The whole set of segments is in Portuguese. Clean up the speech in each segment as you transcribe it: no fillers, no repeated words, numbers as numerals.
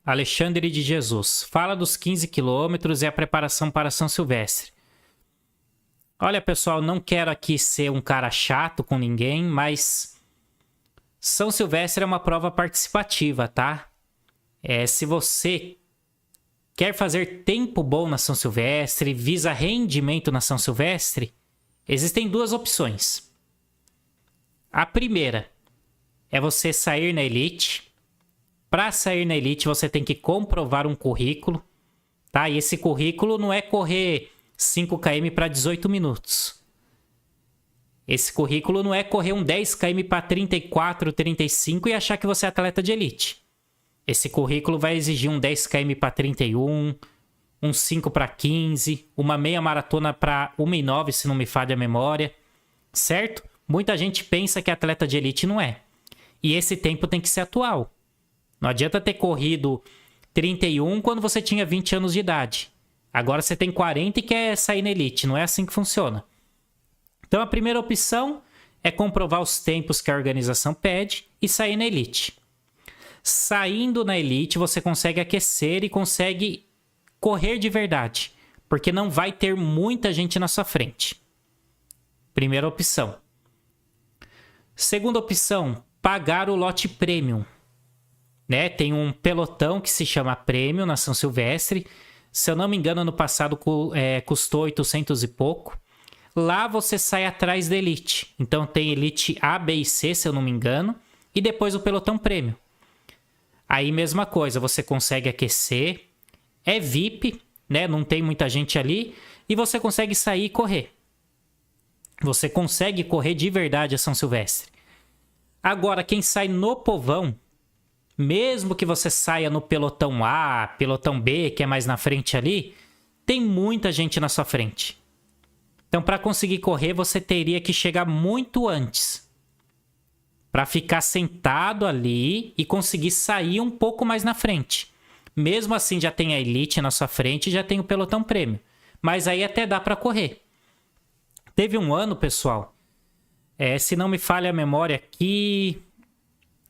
Alexandre de Jesus. Fala dos 15 quilômetros e a preparação para São Silvestre. Olha, pessoal, não quero aqui ser um cara chato com ninguém, mas São Silvestre é uma prova participativa, tá? Se você quer fazer tempo bom na São Silvestre, visa rendimento na São Silvestre, existem duas opções. A primeira é você sair na Elite. Para sair na Elite, você tem que comprovar um currículo, tá? E esse currículo não é correr 5 km para 18 minutos. Esse currículo não é correr um 10 km para 34, 35 e achar que você é atleta de elite. Esse currículo vai exigir um 10 km para 31, um 5 para 15, uma meia maratona para 1:09, se não me falha a memória, certo? Muita gente pensa que atleta de elite não é. E esse tempo tem que ser atual. Não adianta ter corrido 31 quando você tinha 20 anos de idade. Agora você tem 40 e quer sair na elite. Não é assim que funciona. Então a primeira opção é comprovar os tempos que a organização pede e sair na elite. Saindo na elite, você consegue aquecer e consegue correr de verdade. Porque não vai ter muita gente na sua frente. Primeira opção. Segunda opção, pagar o lote premium. Né? Tem um pelotão que se chama Premium na São Silvestre. Se eu não me engano, ano passado custou 800 e pouco. Lá você sai atrás da Elite. Então tem Elite A, B e C, se eu não me engano. E depois o pelotão Premium. Aí mesma coisa, você consegue aquecer. É VIP, né? Não tem muita gente ali. E você consegue sair e correr. Você consegue correr de verdade a São Silvestre. Agora, quem sai no povão, mesmo que você saia no pelotão A, pelotão B, que é mais na frente ali, tem muita gente na sua frente. Então, para conseguir correr, você teria que chegar muito antes. Para ficar sentado ali e conseguir sair um pouco mais na frente. Mesmo assim, já tem a Elite na sua frente e já tem o pelotão Premium. Mas aí até dá para correr. Teve um ano, pessoal, se não me falha a memória aqui,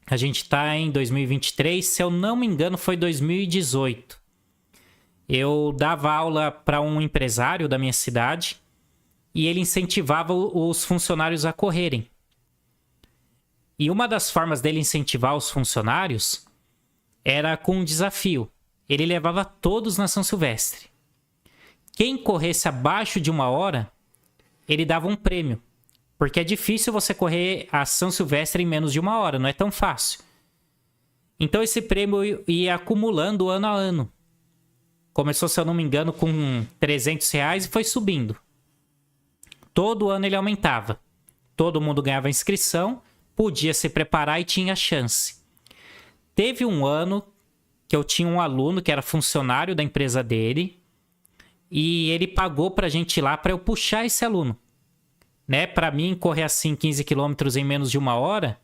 a gente está em 2023, se eu não me engano foi 2018. Eu dava aula para um empresário da minha cidade e ele incentivava os funcionários a correrem. E uma das formas dele incentivar os funcionários era com um desafio. Ele levava todos na São Silvestre. Quem corresse abaixo de 1 hora, ele dava um prêmio. Porque é difícil você correr a São Silvestre em menos de 1 hora, não é tão fácil. Então esse prêmio ia acumulando ano a ano. Começou, se eu não me engano, com R$300 e foi subindo. Todo ano ele aumentava. Todo mundo ganhava inscrição, podia se preparar e tinha chance. Teve um ano que eu tinha um aluno que era funcionário da empresa dele e ele pagou pra gente ir lá pra eu puxar esse aluno. Né? Para mim, correr assim 15 km em menos de 1 hora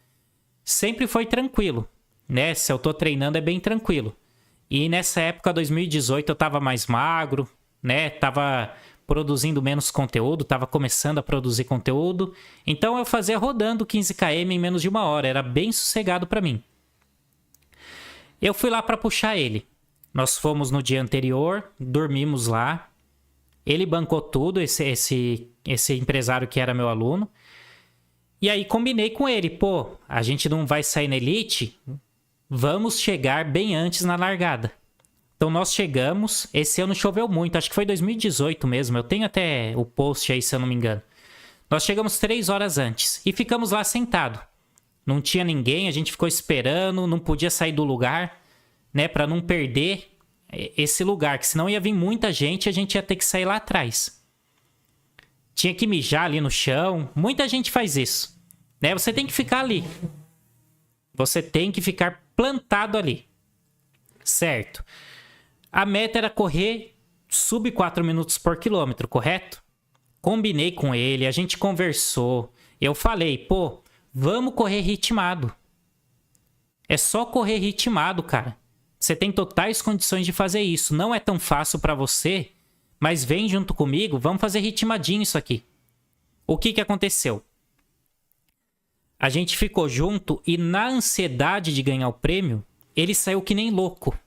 sempre foi tranquilo. Né? Se eu tô treinando é bem tranquilo. E nessa época, 2018, eu tava mais magro, né? Tava produzindo menos conteúdo, tava começando a produzir conteúdo. Então eu fazia rodando 15 km em menos de 1 hora. Era bem sossegado para mim. Eu fui lá para puxar ele. Nós fomos no dia anterior, dormimos lá. Ele bancou tudo, esse empresário que era meu aluno. E aí combinei com ele, pô, a gente não vai sair na Elite, vamos chegar bem antes na largada. Então nós chegamos, esse ano choveu muito, acho que foi 2018 mesmo, eu tenho até o post aí se eu não me engano. Nós chegamos 3 horas antes e ficamos lá sentado. Não tinha ninguém, a gente ficou esperando, não podia sair do lugar, né, para não perder esse lugar, que senão ia vir muita gente e a gente ia ter que sair lá atrás. Tinha que mijar ali no chão, muita gente faz isso, né? Você tem que ficar ali. Você tem que ficar plantado ali. Certo. A meta era correr sub 4 minutos por quilômetro, correto? Combinei com ele, a gente conversou. Eu falei, pô, vamos correr ritmado. É só correr ritmado, cara. Você tem totais condições de fazer isso. Não é tão fácil pra você, mas vem junto comigo, vamos fazer ritmadinho isso aqui. O que aconteceu? A gente ficou junto e na ansiedade de ganhar o prêmio, ele saiu que nem louco.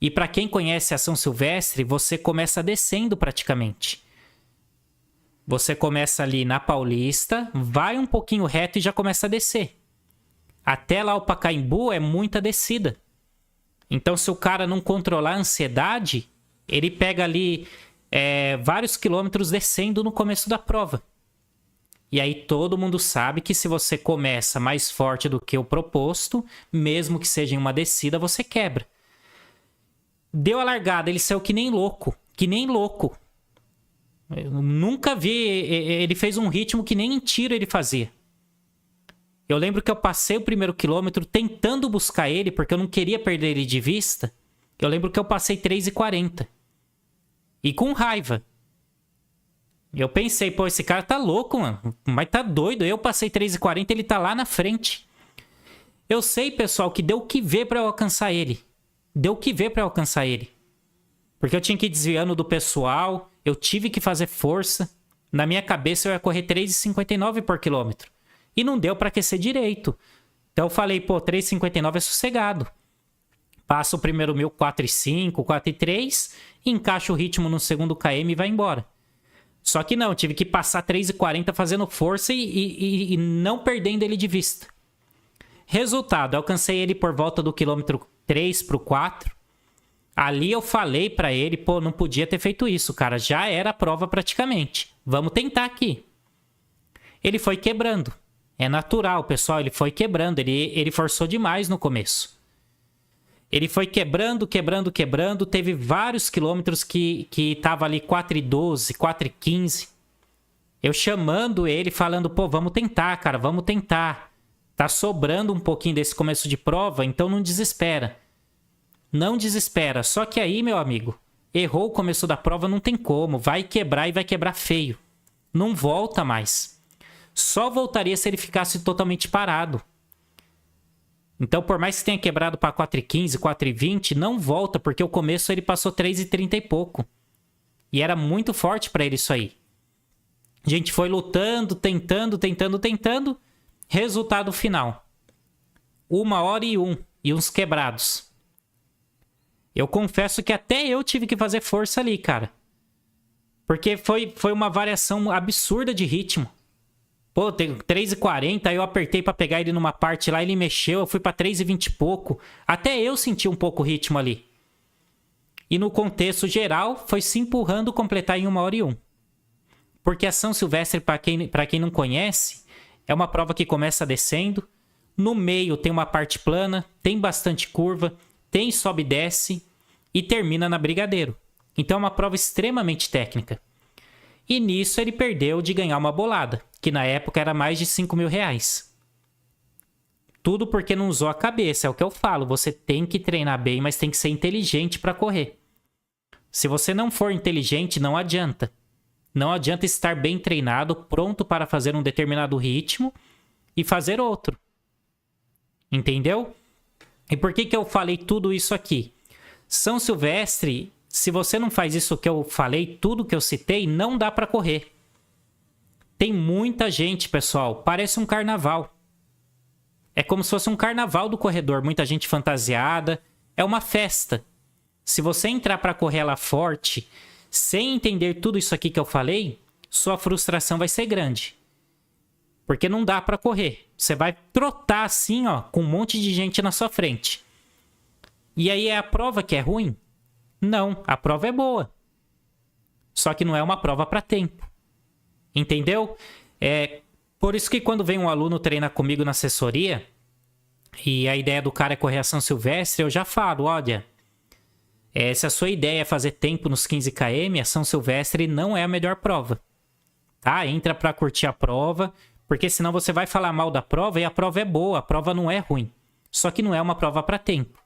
E para quem conhece a São Silvestre, você começa descendo praticamente. Você começa ali na Paulista, vai um pouquinho reto e já começa a descer. Até lá o Pacaembu é muita descida. Então, se o cara não controlar a ansiedade, ele pega ali vários quilômetros descendo no começo da prova. E aí todo mundo sabe que se você começa mais forte do que o proposto, mesmo que seja em uma descida, você quebra. Deu a largada, ele saiu que nem louco. Que nem louco. Eu nunca vi... Ele fez um ritmo que nem em tiro ele fazia. Eu lembro que eu passei o primeiro quilômetro tentando buscar ele, porque eu não queria perder ele de vista. Eu lembro que eu passei 3,40. E com raiva. Eu pensei, pô, esse cara tá louco, mano. Mas tá doido. Eu passei 3,40, ele tá lá na frente. Eu sei, pessoal, que deu o que ver pra eu alcançar ele. Deu o que ver pra eu alcançar ele. Porque eu tinha que ir desviando do pessoal. Eu tive que fazer força. Na minha cabeça eu ia correr 3,59 por quilômetro. E não deu pra aquecer direito. Então eu falei, pô, 3,59 é sossegado. Passa o primeiro 1000, 4,5, 4,3, encaixa o ritmo no segundo KM e vai embora. Só que não, tive que passar 3,40 fazendo força e não perdendo ele de vista. Resultado, alcancei ele por volta do quilômetro 3 pro 4. Ali eu falei pra ele, pô, não podia ter feito isso, cara. Já era a prova praticamente. Vamos tentar aqui. Ele foi quebrando. É natural, pessoal, ele foi quebrando. Ele forçou demais no começo. Ele foi quebrando. Teve vários quilômetros que tava ali 4,12, 4,15. Eu chamando ele, falando, pô, vamos tentar, cara, vamos tentar. Tá sobrando um pouquinho desse começo de prova, então não desespera. Não desespera. Só que aí, meu amigo, errou o começo da prova, não tem como. Vai quebrar e vai quebrar feio. Não volta mais. Só voltaria se ele ficasse totalmente parado. Então, por mais que tenha quebrado para 4,15, 4,20, não volta, porque o começo ele passou 3,30 e pouco. E era muito forte para ele isso aí. A gente foi lutando, tentando. Resultado final. 1h01 e uns quebrados. Eu confesso que até eu tive que fazer força ali, cara. Porque foi uma variação absurda de ritmo. Pô, tem 3,40, aí eu apertei pra pegar ele numa parte lá, ele mexeu, eu fui pra 3,20 e pouco. Até eu senti um pouco o ritmo ali. E no contexto geral, foi se empurrando completar em 1h01. Porque a São Silvestre, pra quem não conhece, é uma prova que começa descendo. No meio tem uma parte plana, tem bastante curva, tem sobe e desce e termina na Brigadeiro. Então é uma prova extremamente técnica. E nisso ele perdeu de ganhar uma bolada, que na época era mais de R$5.000. Tudo porque não usou a cabeça, é o que eu falo. Você tem que treinar bem, mas tem que ser inteligente para correr. Se você não for inteligente, não adianta. Não adianta estar bem treinado, pronto para fazer um determinado ritmo e fazer outro. Entendeu? E por que eu falei tudo isso aqui? São Silvestre, se você não faz isso que eu falei, tudo que eu citei, não dá para correr. Tem muita gente, pessoal. Parece um carnaval. É como se fosse um carnaval do corredor. Muita gente fantasiada. É uma festa. Se você entrar para correr lá forte, sem entender tudo isso aqui que eu falei, sua frustração vai ser grande. Porque não dá para correr. Você vai trotar assim, ó, com um monte de gente na sua frente. E aí é a prova que é ruim? Não, a prova é boa. Só que não é uma prova para tempo. Entendeu? É por isso que quando vem um aluno treinar comigo na assessoria, e a ideia do cara é correr a São Silvestre, eu já falo, olha, se a sua ideia é fazer tempo nos 15 km, a São Silvestre não é a melhor prova. Tá? Entra para curtir a prova, porque senão você vai falar mal da prova e a prova é boa, a prova não é ruim. Só que não é uma prova para tempo.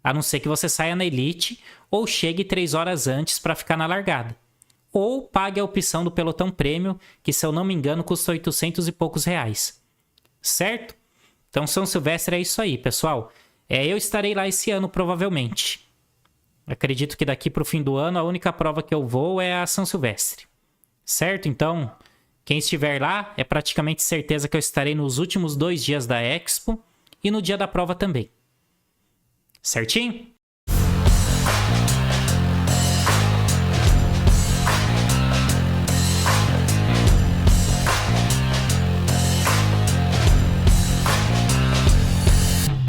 A não ser que você saia na elite ou chegue 3 horas antes para ficar na largada. Ou pague a opção do pelotão prêmio, que se eu não me engano custa 800 e poucos reais. Certo? Então São Silvestre é isso aí, pessoal. Eu estarei lá esse ano provavelmente. Acredito que daqui para o fim do ano a única prova que eu vou é a São Silvestre. Certo? Então, quem estiver lá é praticamente certeza que eu estarei nos últimos 2 dias da Expo e no dia da prova também. Certinho?